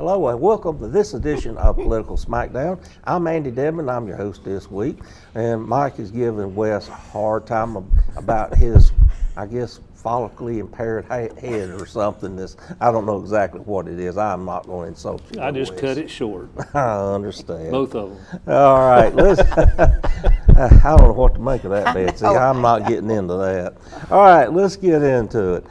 Hello and welcome to this edition of Political Smackdown. I'm Andy Dedman, I'm your host this week, and Mike is giving Wes a hard time about his, I guess, follically impaired head or something. I don't know exactly what it is. I'm not going to insult you. I just cut it short. I understand. Both of them. All right, I don't know what to make of that, Betsy. I'm not getting into that. All right, let's get into it.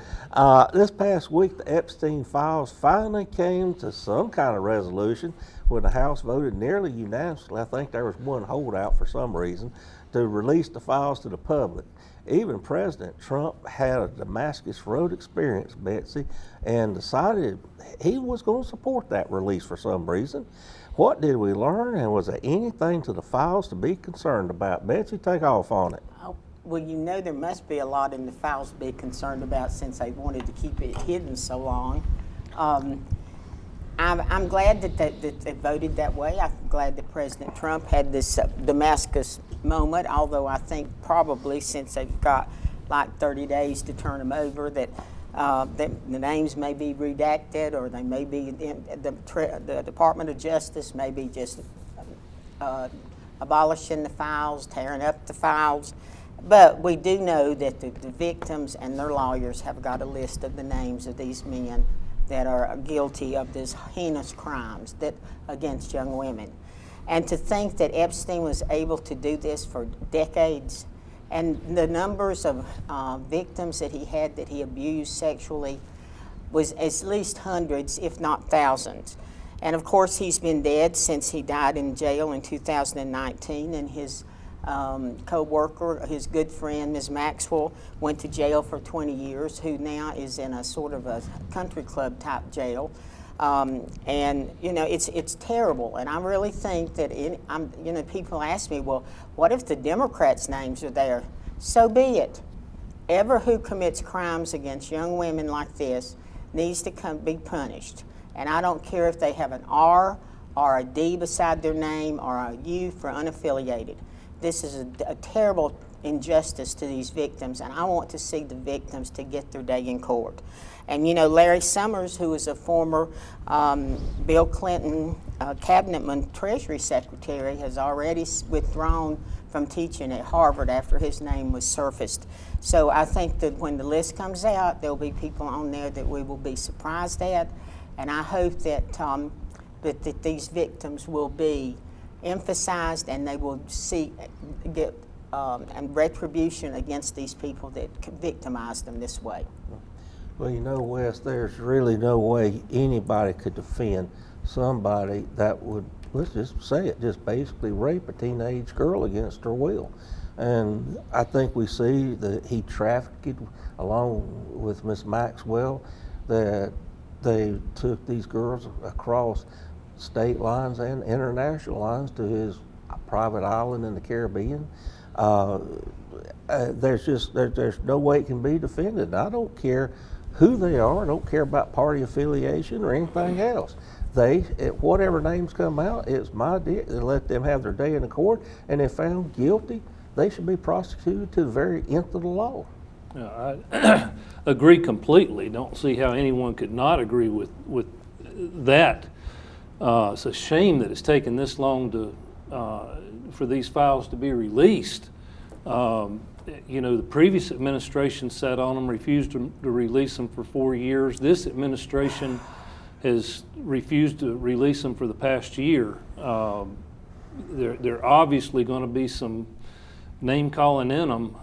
This past week, the Epstein files finally came to some kind of resolution when the House voted nearly unanimously. I think there was one holdout for some reason to release the files to the public. Even President Trump had a Damascus Road experience, Betsy, and decided he was going to support that release for some reason. What did we learn, and was there anything to the files to be concerned about? Betsy, take off on it. Well, you know there must be a lot in the files to be concerned about since they wanted to keep it hidden so long. I'm glad that they voted that way. I'm glad that President Trump had this Damascus moment, although I think probably since they've got like 30 days to turn them over, that the names may be redacted, or they may be, the Department of Justice may be just abolishing the files, tearing up the files. But we do know that the victims and their lawyers have got a list of the names of these men that are guilty of these heinous crimes against young women. And to think that Epstein was able to do this for decades, and the numbers of victims that he abused sexually was at least hundreds, if not thousands. And of course, he's been dead since he died in jail in 2019, and his co-worker, his good friend, Ms. Maxwell, went to jail for 20 years, who now is in a sort of a country club type jail. And you know, it's terrible. And I really think that, people ask me, well, what if the Democrats' names are there? So be it. Ever who commits crimes against young women like this needs to be punished. And I don't care if they have an R or a D beside their name or a U for unaffiliated. This is a terrible injustice to these victims, and I want to see the victims to get their day in court. And you know, Larry Summers, who is a former Bill Clinton cabinetman Treasury Secretary, has already withdrawn from teaching at Harvard after his name was surfaced. So I think that when the list comes out, there'll be people on there that we will be surprised at, and I hope that that these victims will be emphasized, and they will get and retribution against these people that victimized them this way. Well, you know, Wes, there's really no way anybody could defend somebody that would, let's just say it, just basically rape a teenage girl against her will. And I think we see that he trafficked, along with Miss Maxwell, that they took these girls across state lines and international lines to his private island in the Caribbean. There's no way it can be defended. I don't care who they are. I don't care about party affiliation or anything else. Whatever names come out, it's my deal to let them have their day in the court, and if found guilty, they should be prosecuted to the very nth of the law. I agree completely. Don't see how anyone could not agree with that. It's a shame that it's taken this long for these files to be released. You know, the previous administration sat on them, refused to release them for 4 years. This administration has refused to release them for the past year. There obviously going to be some name calling in them.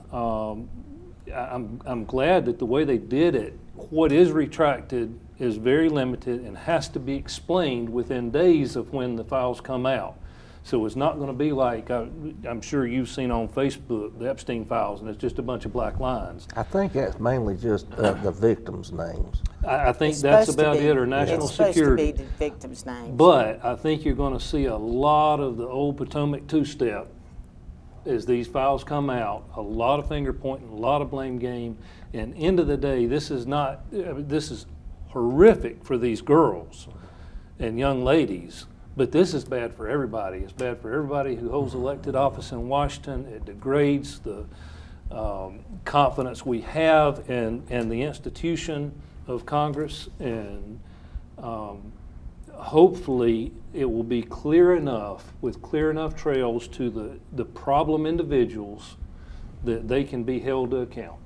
I'm glad that the way they did it, what is retracted is very limited and has to be explained within days of when the files come out. So it's not going to be like, I'm sure you've seen on Facebook, the Epstein files, and it's just a bunch of black lines. I think that's mainly just the victims' names. I think that's about it, or national security. It's supposed to be the victims' names. But I think you're going to see a lot of the old Potomac two-step as these files come out, a lot of finger pointing, a lot of blame game, and end of the day, this is horrific for these girls and young ladies, but this is bad for everybody. It's bad for everybody who holds elected office in Washington. It degrades the confidence we have in the institution of Congress, and hopefully it will be clear enough, with clear enough trails to the problem individuals, that they can be held to account.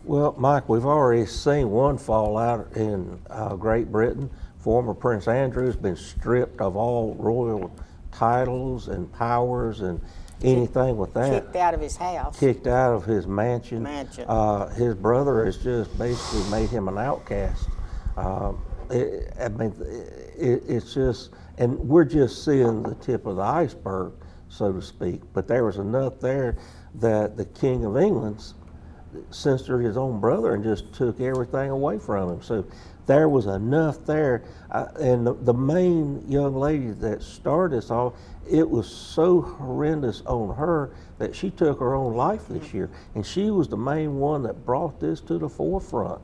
Well, Mike, we've already seen one fallout in Great Britain. Former Prince Andrew has been stripped of all royal titles and powers and anything with that. Kicked out of his house. Kicked out of his mansion. His brother has just basically made him an outcast. It's just, and we're just seeing the tip of the iceberg, so to speak. But there was enough there that the King of England censored his own brother and just took everything away from him. So there was enough there. And the main young lady that started this all, it was so horrendous on her that she took her own life this year. And she was the main one that brought this to the forefront.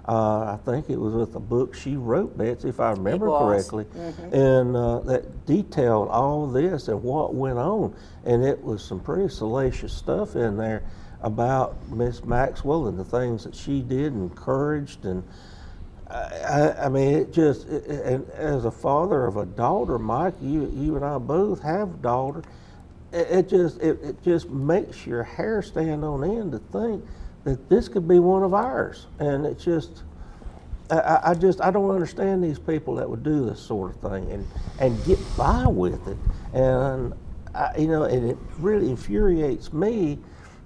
I think it was with a book she wrote, Betsy, if I remember correctly, and that detailed all this and what went on. And it was some pretty salacious stuff in there about Miss Maxwell and the things that she did and encouraged. And I mean, and as a father of a daughter, Mike, you and I both have a daughter. It just makes your hair stand on end to think that this could be one of ours. And it's just, I don't understand these people that would do this sort of thing and get by with it. And and it really infuriates me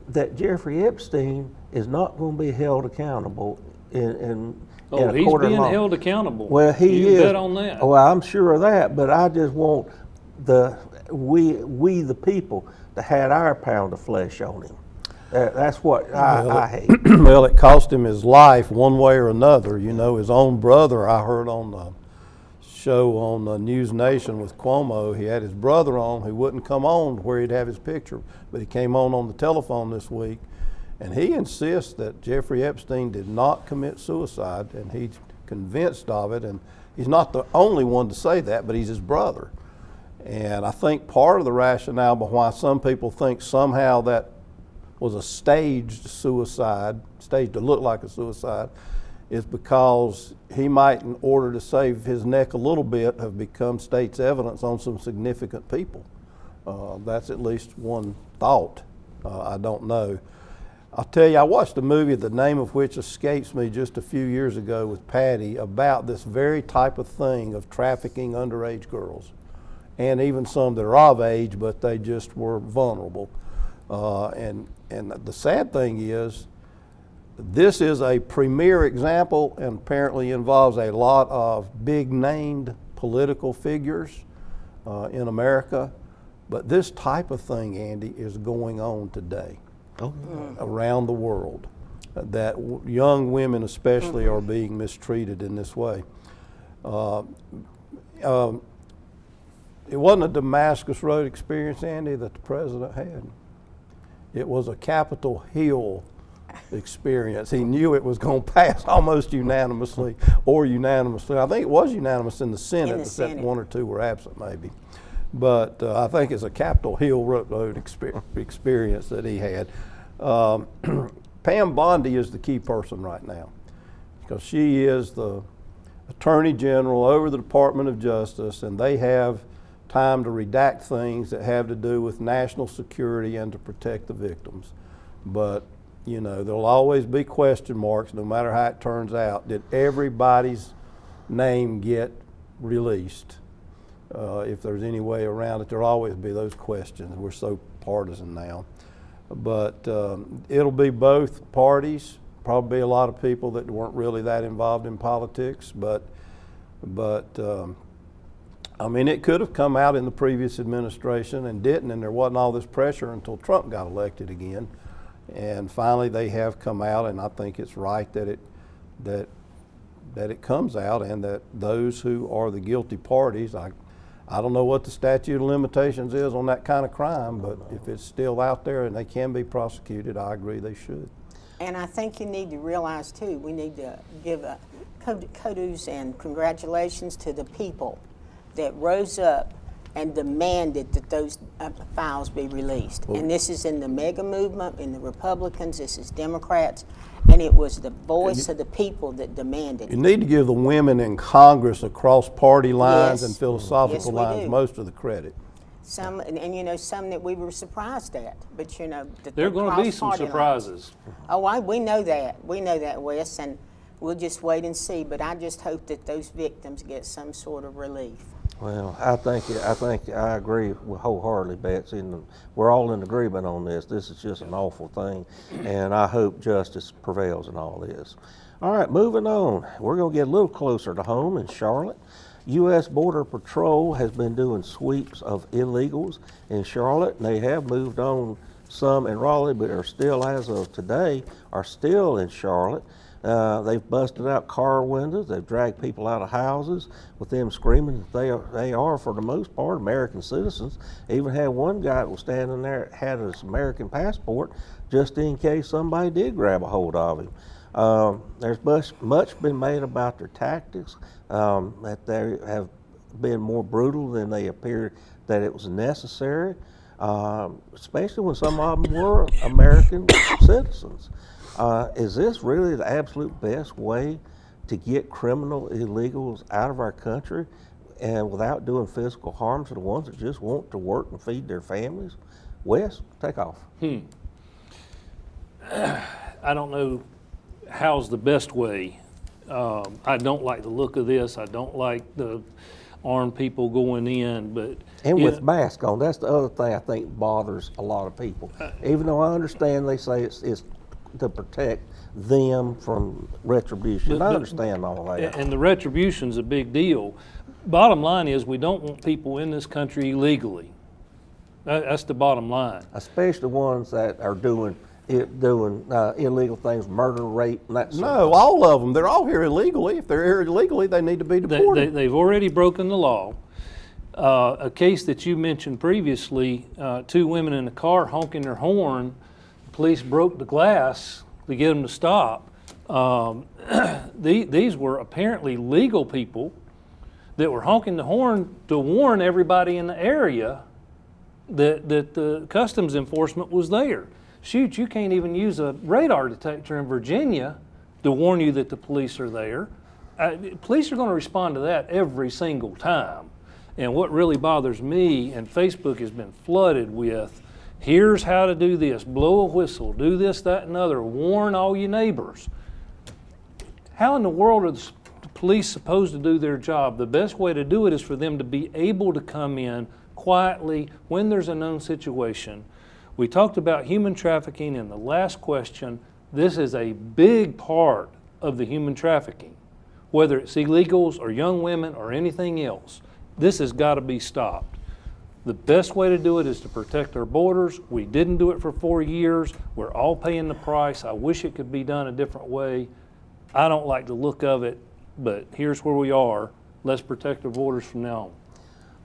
that Jeffrey Epstein is not going to be held accountable in a court of law. He's being held accountable. Well, he is. You bet on that. Well, I'm sure of that, but I just want we the people to have our pound of flesh on him. That's what I hate. Well, it cost him his life one way or another. You know, his own brother, I heard on the show on the News Nation with Cuomo, he had his brother on who wouldn't come on where he'd have his picture, but he came on the telephone this week, and he insists that Jeffrey Epstein did not commit suicide, and he's convinced of it, and he's not the only one to say that, but he's his brother. And I think part of the rationale behind why some people think somehow that was a staged suicide, staged to look like a suicide, is because he might, in order to save his neck a little bit, have become state's evidence on some significant people. That's at least one thought. I don't know. I'll tell you, I watched a movie, the name of which escapes me, just a few years ago with Patty, about this very type of thing of trafficking underage girls, and even some that are of age, but they just were vulnerable. And the sad thing is, this is a premier example and apparently involves a lot of big named political figures in America. But this type of thing, Andy, is going on today around the world. That young women especially are being mistreated in this way. It wasn't a Damascus Road experience, Andy, that the president had. It was a Capitol Hill experience. He knew it was going to pass almost unanimously or unanimously. I think it was unanimous in the Senate, except one or two were absent maybe. But I think it's a Capitol Hill Road experience that he had. Pam Bondi is the key person right now because she is the Attorney General over the Department of Justice, and they have time to redact things that have to do with national security and to protect the victims. But you know, there'll always be question marks no matter how it turns out. Did everybody's name get released? If there's any way around it, there'll always be those questions. We're so partisan now. But it'll be both parties, probably a lot of people that weren't really that involved in politics, but I mean, it could have come out in the previous administration and didn't, and there wasn't all this pressure until Trump got elected again. And finally they have come out, and I think it's right that it comes out, and that those who are the guilty parties, I don't know what the statute of limitations is on that kind of crime, but if it's still out there and they can be prosecuted, I agree they should. And I think you need to realize too, we need to give kudos and congratulations to the people that rose up and demanded that those files be released. And this is in the MAGA movement, in the Republicans, this is Democrats, and it was the voice of the people that demanded You it. need to give the women in Congress across party lines Yes. and philosophical Yes, we lines do. most of the credit. Some, and you know, some that we were surprised at, but you know, that There are they going to be crossed some party lines. surprises. Oh, we know that. We know that, Wes, and we'll just wait and see. But I just hope that those victims get some sort of relief. Well, I think I agree wholeheartedly, Betsy, and we're all in agreement on this. This is just an awful thing, and I hope justice prevails in all this. All right, moving on. We're going to get a little closer to home in Charlotte. U.S. Border Patrol has been doing sweeps of illegals in Charlotte, and they have moved on some in Raleigh, but are still, as of today, are still in Charlotte. They've busted out car windows. They've dragged people out of houses with them screaming that they are, for the most part, American citizens. Even had one guy that was standing there had his American passport just in case somebody did grab a hold of him. There's much been made about their tactics, that they have been more brutal than they appeared that it was necessary, especially when some of them were American citizens. Is this really the absolute best way to get criminal illegals out of our country and without doing physical harm to the ones that just want to work and feed their families? Wes, take off. I don't know how's the best way. I don't like the look of this. I don't like the armed people going in, but And you with know, masks on, that's the other thing I think bothers a lot of people. Even though I understand they say it's to protect them from retribution. I understand all that. and the retribution's a big deal. Bottom line is we don't want people in this country illegally. That's the bottom line. Especially ones that are doing illegal things, murder, rape, and that sort of No, all of them. They're all here illegally. If they're here illegally, they need to be deported. They've already broken the law. A case that you mentioned previously, two women in a car honking their horn, police broke the glass to get them to stop. These were apparently legal people that were honking the horn to warn everybody in the area that the customs enforcement was there. Shoot, you can't even use a radar detector in Virginia to warn you that the police are there. Police are going to respond to that every single time. And what really bothers me, and Facebook has been flooded with, here's how to do this, blow a whistle, do this, that, and other, warn all your neighbors. How in the world are the police supposed to do their job? The best way to do it is for them to be able to come in quietly when there's a known situation. We talked about human trafficking in the last question. This is a big part of the human trafficking, whether it's illegals or young women or anything else. This has got to be stopped. The best way to do it is to protect our borders. We didn't do it for 4 years. We're all paying the price. I wish it could be done a different way. I don't like the look of it, but here's where we are. Let's protect our borders from now on.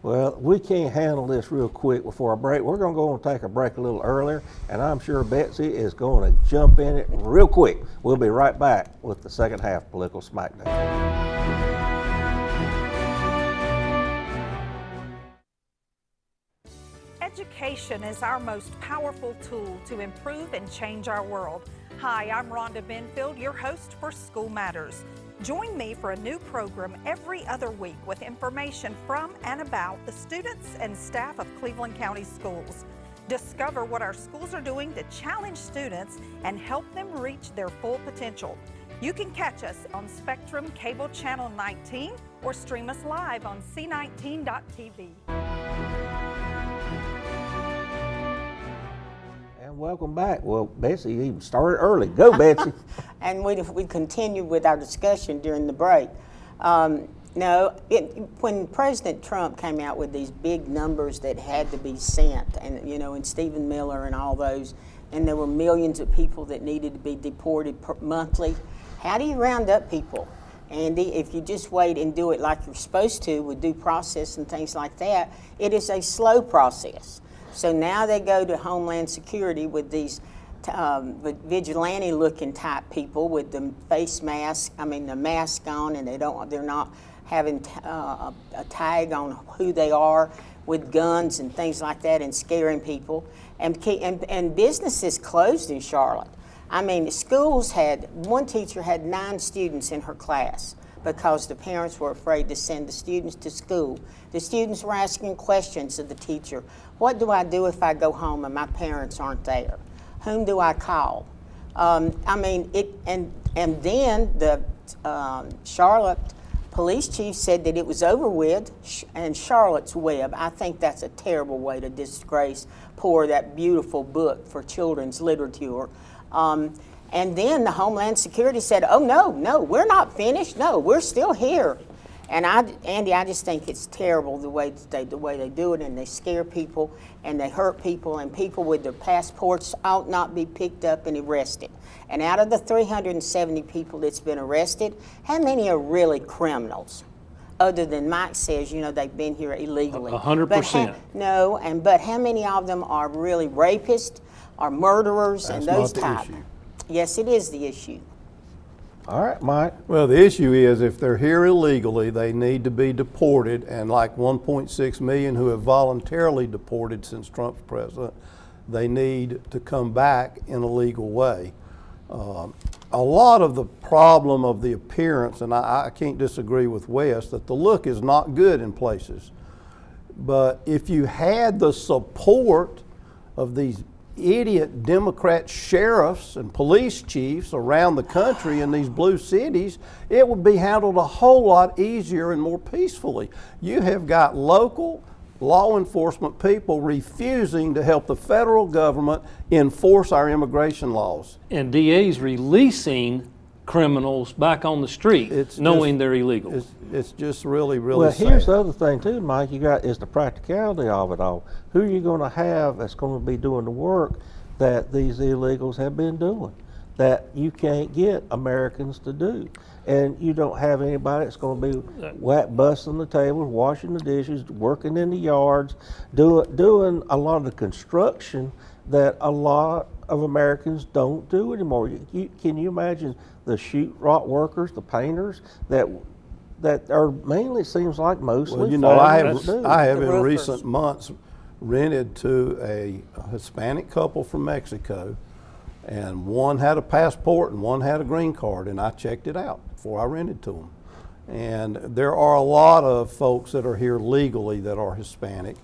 Well, we can't handle this real quick before a break. We're going to go and take a break a little earlier, and I'm sure Betsy is going to jump in it real quick. We'll be right back with the second half of Political Smackdown. Education is our most powerful tool to improve and change our world. Hi, I'm Rhonda Benfield, your host for School Matters. Join me for a new program every other week with information from and about the students and staff of Cleveland County Schools. Discover what our schools are doing to challenge students and help them reach their full potential. You can catch us on Spectrum Cable Channel 19 or stream us live on c19.tv. And welcome back. Well, Betsy even started early. Go, Betsy. And we continued with our discussion during the break. When President Trump came out with these big numbers that had to be sent, and and Stephen Miller and all those, and there were millions of people that needed to be deported monthly. How do you round up people, Andy? If you just wait and do it like you're supposed to with due process and things like that, it is a slow process. So now they go to Homeland Security with these vigilante-looking type people with the face mask. The mask on, and they're not having a tag on who they are with guns and things like that and scaring people. And businesses closed in Charlotte. I mean, schools one teacher had 9 students in her class because the parents were afraid to send the students to school. The students were asking questions of the teacher. What do I do if I go home and my parents aren't there? Whom do I call? And then the Charlotte police chief said that it was over with, and Charlotte's Web. I think that's a terrible way to disgrace that beautiful book for children's literature. And then the Homeland Security said, oh, no, we're not finished. No, we're still here. And Andy, I just think it's terrible the way they do it, and they scare people and they hurt people, and people with their passports ought not be picked up and arrested. And out of the 370 people that's been arrested, how many are really criminals? Other than Mike says, they've been here illegally. 100%. But how many of them are really rapists or murderers and those That's not the type? issue. Yes, it is the issue. All right, Mike. Well, the issue is if they're here illegally, they need to be deported, and like 1.6 million who have voluntarily deported since Trump's president, they need to come back in a legal way. A lot of the problem of the appearance, and I can't disagree with Wes, that the look is not good in places. But if you had the support of these idiot Democrat sheriffs and police chiefs around the country in these blue cities, it would be handled a whole lot easier and more peacefully. You have got local law enforcement people refusing to help the federal government enforce our immigration laws. And DA's releasing criminals back on the street, knowing they're illegal. It's just really, really sad. Well, here's the other thing too, Mike. Is the practicality of it all. Who are you going to have that's going to be doing the work that these illegals have been doing, that you can't get Americans to do? And you don't have anybody that's going to be busting the tables, washing the dishes, working in the yards, doing a lot of the construction that a lot of Americans don't do anymore. Can you imagine the sheet rock workers, the painters that are mainly, it seems like, mostly. Well, I have in recent months rented to a Hispanic couple from Mexico, and one had a passport and one had a green card, and I checked it out before I rented to them. And there are a lot of folks that are here legally that are Hispanic,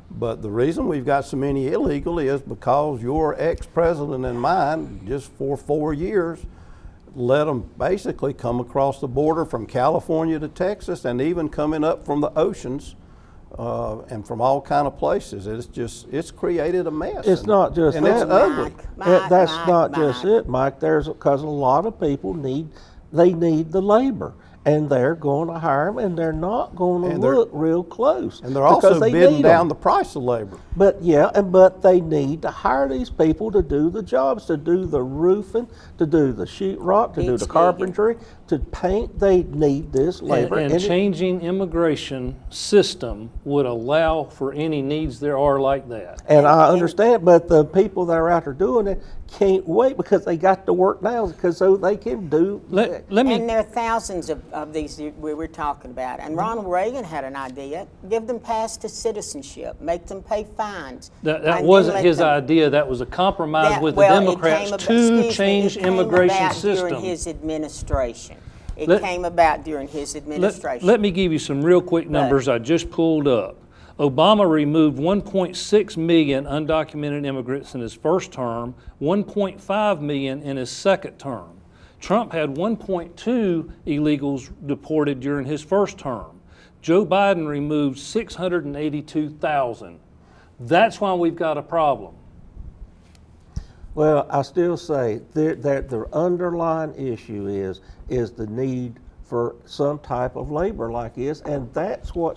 but the reason we've got so many illegally is because your ex-president and mine, just for 4 years, let them basically come across the border from California to Texas, and even coming up from the oceans and from all kind of places. It's created a mess. It's not just and that. it's ugly. That's not just it, Mike. Because a lot of people need the labor, and they're going to hire them, and they're not going to look real close. And they're also bidding down the price of labor. But but they need to hire these people to do the jobs, to do the roofing, to do the sheetrock, to do the carpentry, to paint. They need this labor. And changing immigration system would allow for any needs there are like that. And I understand, but the people that are out there doing it can't wait because they got to work now so they can do. And there are thousands of these we were talking about. And Ronald Reagan had an idea: give them pass to citizenship, make them pay fines. That wasn't his idea. That was a compromise with the Democrats to change immigration system. During his administration. It came about during his administration. Let me give you some real quick numbers I just pulled up. Obama removed 1.6 million undocumented immigrants in his first term, 1.5 million in his second term. Trump had 1.2 illegals deported during his first term. Joe Biden removed 682,000. That's why we've got a problem. Well, I still say that the underlying issue is the need for some type of labor like this, and that's why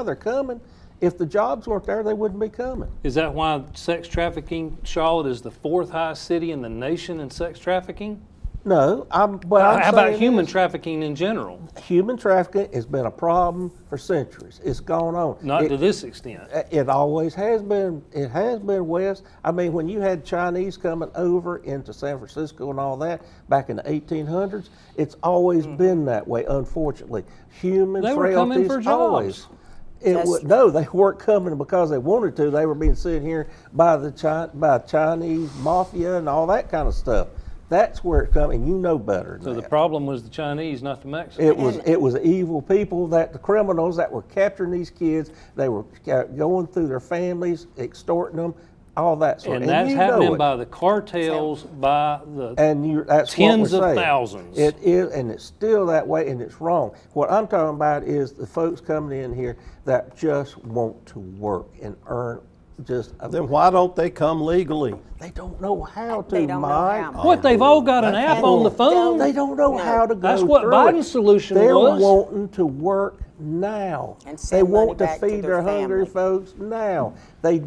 they're coming. If the jobs weren't there, they wouldn't be coming. Is that why sex trafficking, Charlotte is the 4th highest city in the nation in sex trafficking? No, I'm How about saying human this. trafficking in general? Human trafficking has been a problem for centuries. It's gone on. Not to this extent. It always has been. It has been, Wes. I mean, when you had Chinese coming over into San Francisco and all that back in the 1800s, it's always been that way. Unfortunately, human They were coming frailties for jobs. always. No, they weren't coming because they wanted to. They were being sent here by by Chinese mafia and all that kind of stuff. That's where it's coming. You know better than So the that. problem was the Chinese, not the Mexicans. It was evil people, that the criminals that were capturing these kids. They were going through their families, extorting them, all that sort. And that's you know happening it. by the cartels, by the That's tens what we're of saying. thousands. It is, and it's still that way, and it's wrong. What I'm talking about is the folks coming in here that just want to work and earn. Then why don't they come legally? They don't know how to, They don't know Mike. how. What, they've all got an app on the phone? They don't know how to go That's what through Biden's it. solution They're was. wanting to work now. And They send money want to back to feed their their hungry family. folks now. They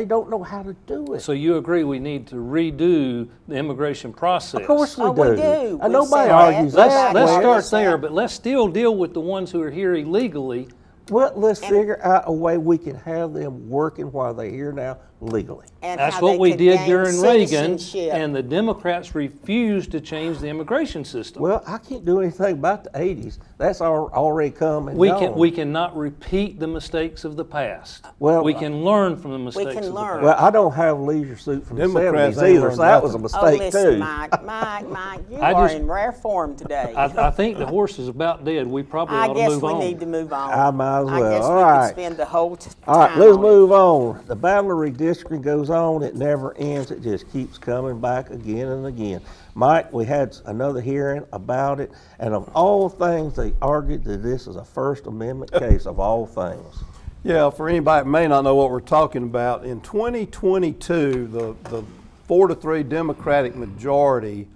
don't know how to do it. So you agree we need to redo the immigration process? Of course we Oh, do. we do. And We've nobody said argues that. that. Let's Wes. start Wes. there, but let's still deal with the ones who are here illegally. Well, let's figure out a way we can have them working while they're here now legally. And That's how what they we could did gain during Reagan, citizenship. and the Democrats refused to change the immigration system. Well, I can't do anything about the 80s. That's already come and We gone. cannot repeat the mistakes of the past. Well, we can learn from the mistakes can of the learn. past. Well, I don't have leisure suit from Democrats the 70s ain't either, learned so that was a nothing. Oh, mistake listen, too. Mike, you I are just- in rare form today. I think the horse is about dead. We probably I ought to guess move we on. need to move on. I might as I well. guess All we right. could spend the whole time All right, let's on move on. The battle of redistricting goes on. It never ends. It just keeps coming back again and again. Mike, we had another hearing about it, and of all things, they argued that this is a First Amendment case of all things. Yeah, for anybody that may not know what we're talking about, in 2022, the 4-3 Democratic majority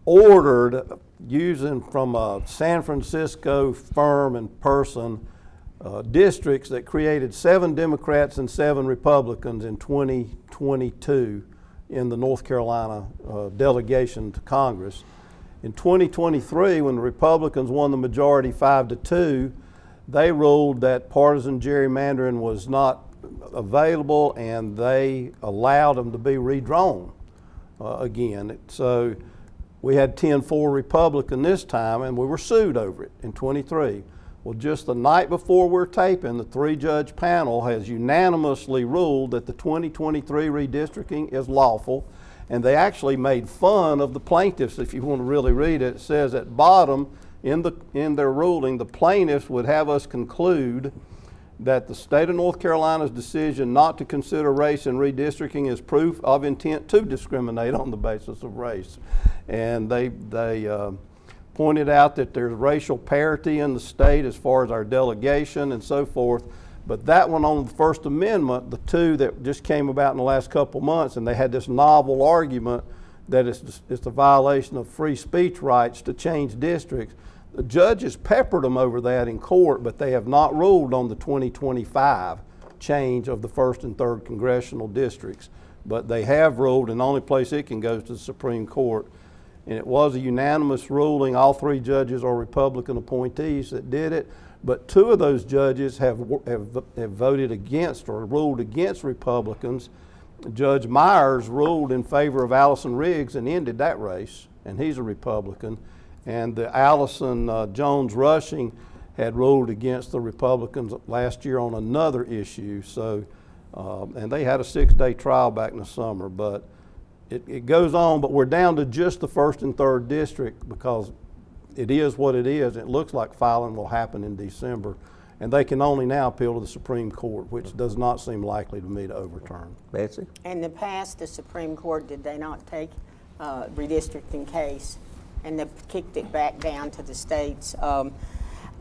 ordered, using from a San Francisco firm and person, districts that created 7 Democrats and 7 Republicans in 2022 in the North Carolina delegation to Congress. In 2023, when the Republicans won the majority 5-2, they ruled that partisan gerrymandering was not available, and they allowed them to be redrawn again. So we had 10-4 Republican this time, and we were sued over it in 23. Well, just the night before we're taping, the 3-judge panel has unanimously ruled that the 2023 redistricting is lawful, and they actually made fun of the plaintiffs. If you want to really read it, it says at bottom in their ruling, the plaintiffs would have us conclude that the state of North Carolina's decision not to consider race in redistricting is proof of intent to discriminate on the basis of race. And they pointed out that there's racial parity in the state as far as our delegation and so forth. But that one on the First Amendment, the two that just came about in the last couple months, and they had this novel argument that it's a violation of free speech rights to change districts. The judges peppered them over that in court, but they have not ruled on the 2025 change of the 1st and 3rd congressional districts. But they have ruled, and the only place it can go is to the Supreme Court. And it was a unanimous ruling. All 3 judges are Republican appointees that did it. But 2 of those judges have voted against or ruled against Republicans. Judge Myers ruled in favor of Allison Riggs and ended that race, and he's a Republican. And the Allison Jones Rushing had ruled against the Republicans last year on another issue. So, and they had a 6-day trial back in the summer. But it goes on, but we're down to just the 1st and 3rd district because it is what it is. It looks like filing will happen in December, and they can only now appeal to the Supreme Court, which does not seem likely to me to overturn. Betsy? In the past, the Supreme Court, did they not take redistricting case and they kicked it back down to the states?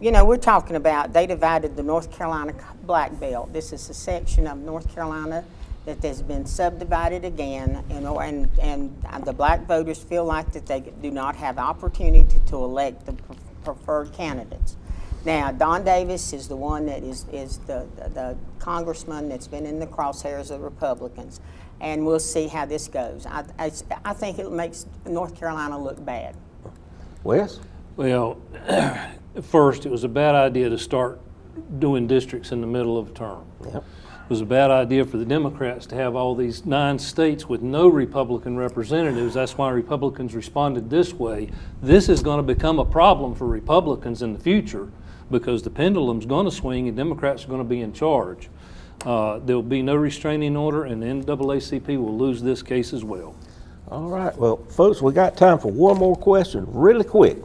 You know, we're talking about, they divided the North Carolina Black Belt. This is a section of North Carolina that has been subdivided again, and the black voters feel like that they do not have opportunity to elect the preferred candidates. Now, Don Davis is the one that is the congressman that's been in the crosshairs of the Republicans, and we'll see how this goes. I think it makes North Carolina look bad. Wes? Well, first, it was a bad idea to start doing districts in the middle of a term. Yep. It was a bad idea for the Democrats to have all these 9 states with no Republican representatives. That's why Republicans responded this way. This is going to become a problem for Republicans in the future because the pendulum's going to swing and Democrats are going to be in charge. There'll be no restraining order and the NAACP will lose this case as well. All right, well, folks, we got time for one more question, really quick.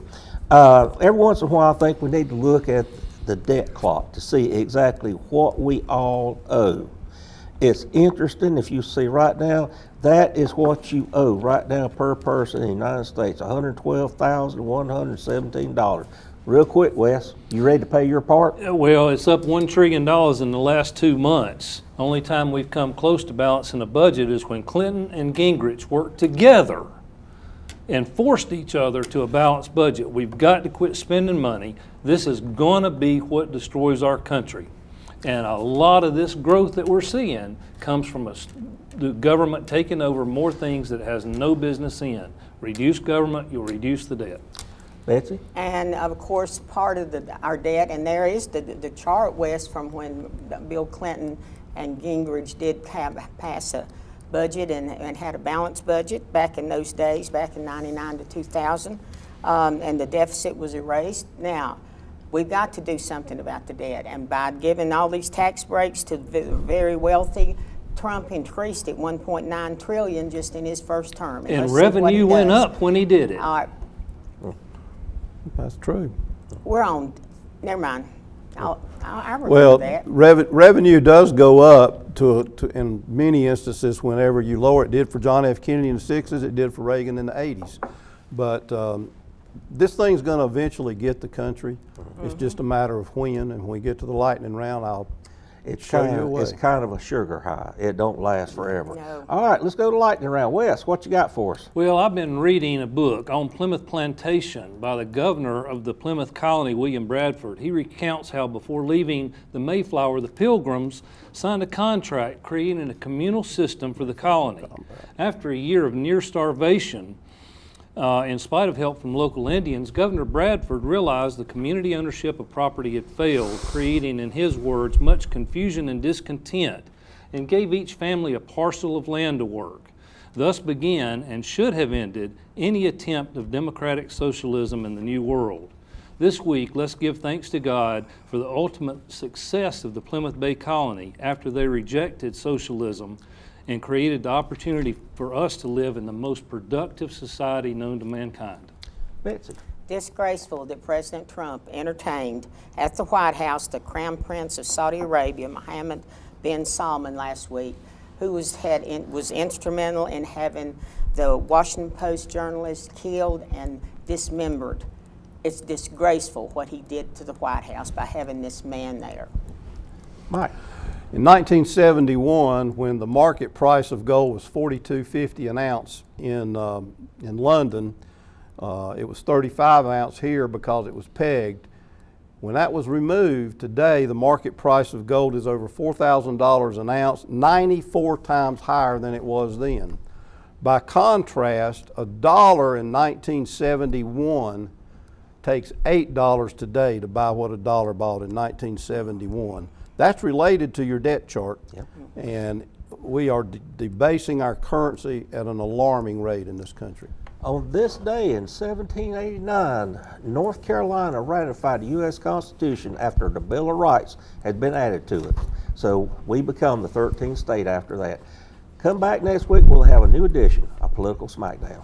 Every once in a while, I think we need to look at the debt clock to see exactly what we all owe. It's interesting if you see right now, that is what you owe right now per person in the United States, $112,117. Real quick, Wes, you ready to pay your part? Well, it's up $1 trillion in the last 2 months. Only time we've come close to balancing a budget is when Clinton and Gingrich worked together and forced each other to a balanced budget. We've got to quit spending money. This is going to be what destroys our country. And a lot of this growth that we're seeing comes from the government taking over more things that it has no business in. Reduce government, you'll reduce the debt. Betsy? And of course, part of our debt, and there is the chart, Wes, from when Bill Clinton and Gingrich did pass a budget and had a balanced budget back in those days, back in 99 to 2000, and the deficit was erased. Now, we've got to do something about the debt, and by giving all these tax breaks to the very wealthy, Trump increased it $1.9 trillion just in his first term. And revenue went up when he did it. All right, That's true. we're on, never mind. I remember Well, that. revenue does go up to in many instances whenever you lower it. It did for John F. Kennedy in the 60s, it did for Reagan in the 80s. But this thing's going to eventually get the country. It's just a matter of when, and when we get to the lightning round, I'll show you a way. It's kind of a sugar high. It don't last forever. No. All right, let's go to lightning round. Wes, what you got for us? Well, I've been reading a book on Plymouth Plantation by the governor of the Plymouth colony, William Bradford. He recounts how before leaving the Mayflower, the Pilgrims signed a contract creating a communal system for the colony. After a year of near starvation, in spite of help from local Indians, Governor Bradford realized the community ownership of property had failed, creating, in his words, much confusion and discontent, and gave each family a parcel of land to work. Thus began, and should have ended, any attempt of democratic socialism in the New World. This week, let's give thanks to God for the ultimate success of the Plymouth Bay Colony after they rejected socialism and created the opportunity for us to live in the most productive society known to mankind. Betsy? Disgraceful that President Trump entertained at the White House the Crown Prince of Saudi Arabia, Mohammed bin Salman, last week, who was instrumental in having the Washington Post journalist killed and dismembered. It's disgraceful what he did to the White House by having this man there. Mike? In 1971, when the market price of gold was $42.50 an ounce in London, it was 35 an ounce here because it was pegged. When that was removed, today the market price of gold is over $4,000 an ounce, 94 times higher than it was then. By contrast, $1 in 1971 takes $8 today to buy what $1 bought in 1971. That's related to your debt chart. Yep. And we are debasing our currency at an alarming rate in this country. On this day in 1789, North Carolina ratified the U.S. Constitution after the Bill of Rights had been added to it. So we become the 13th state after that. Come back next week, we'll have a new edition of Political Smackdown.